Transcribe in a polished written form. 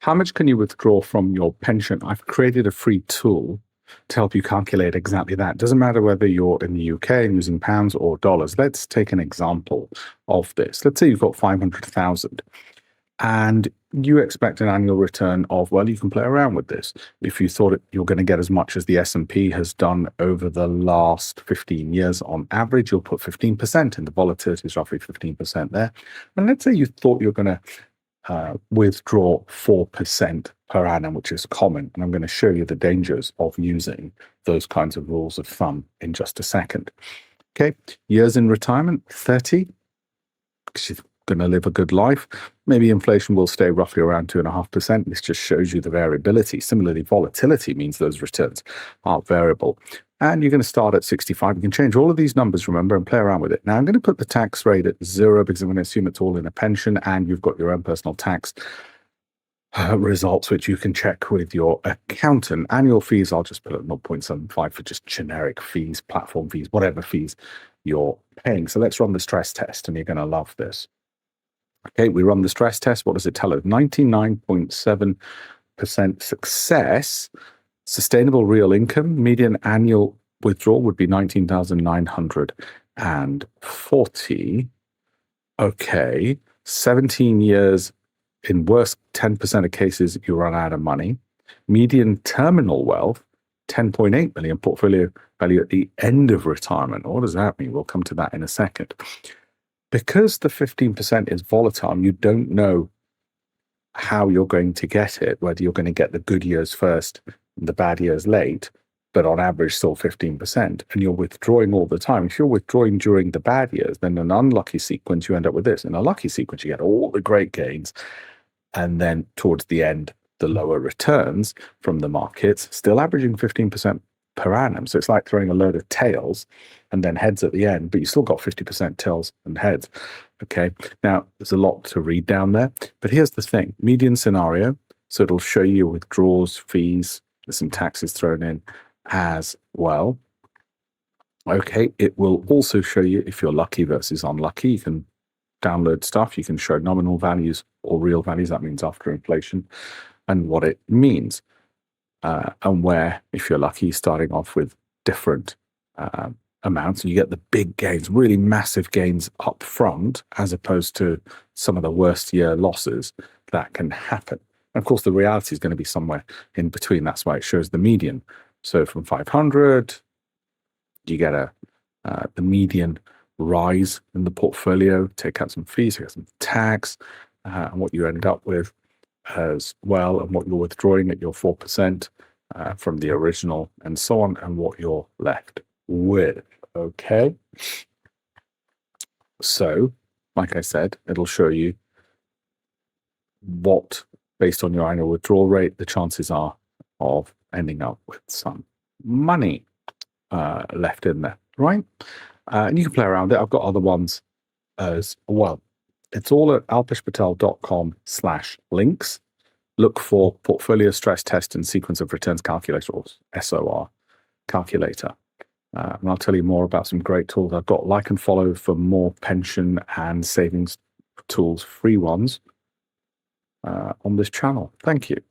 How much can you withdraw from your pension? I've created a free tool to help you calculate exactly that. Doesn't matter whether you're in the UK and using pounds or dollars. Let's take an example of this. Let's say you've got 500,000 and you expect an annual return of, well, you can play around with this. If you thought you're going to get as much as the S&P has done over the last 15 years on average, you'll put 15%, and the volatility is roughly 15% there. And let's say you thought you're going to withdraw 4% per annum, which is common. And I'm going to show you the dangers of using those kinds of rules of thumb in just a second. Okay, years in retirement, 30, because you're going to live a good life. Maybe inflation will stay roughly around 2.5%. This just shows you the variability. Similarly, volatility means those returns are variable. And you're going to start at 65. You can change all of these numbers, remember, and play around with it. Now, I'm going to put the tax rate at 0 because I'm going to assume it's all in a pension and you've got your own personal tax results, which you can check with your accountant. Annual fees, I'll just put at 0.75 for just generic fees, platform fees, whatever fees you're paying. So let's run the stress test, and you're going to love this. Okay, we run the stress test. What does it tell us? 99.7% success. Sustainable real income, median annual withdrawal would be 19,940. Okay, 17 years, in worst 10% of cases, you run out of money. Median terminal wealth, 10.8 million portfolio value at the end of retirement. What does that mean? We'll come to that in a second. Because the 15% is volatile, you don't know how you're going to get it, whether you're going to get the good years first and the bad years late, but on average still 15%, and you're withdrawing all the time. If you're withdrawing during the bad years, then in an unlucky sequence, you end up with this. In a lucky sequence, you get all the great gains, and then towards the end, the lower returns from the markets, still averaging 15% per annum. So it's like throwing a load of tails and then heads at the end, but you still got 50% tails and heads. Okay, now there's a lot to read down there, but here's the thing: median scenario. So it'll show you withdrawals, fees, there's some taxes thrown in as well. Okay, it will also show you if you're lucky versus unlucky. You can download stuff, you can show nominal values or real values, that means after inflation, and what it means. And where, if you're lucky, starting off with different amounts, and you get the big gains, really massive gains up front, as opposed to some of the worst year losses that can happen. And of course, the reality is going to be somewhere in between. That's why it shows the median. So from 500, you get the median rise in the portfolio, take out some fees, take out some tax, and what you end up with as well, and what you're withdrawing at your 4% from the original, and so on, and what you're left with. Okay. So, like I said, it'll show you what, based on your annual withdrawal rate, the chances are of ending up with some money left in there, right? And you can play around with it. I've got other ones as well. It's all at alpeshpatel.com/links. Look for portfolio stress test and sequence of returns calculator, or SOR calculator. And I'll tell you more about some great tools. I've got like and follow for more pension and savings tools, free ones, on this channel. Thank you.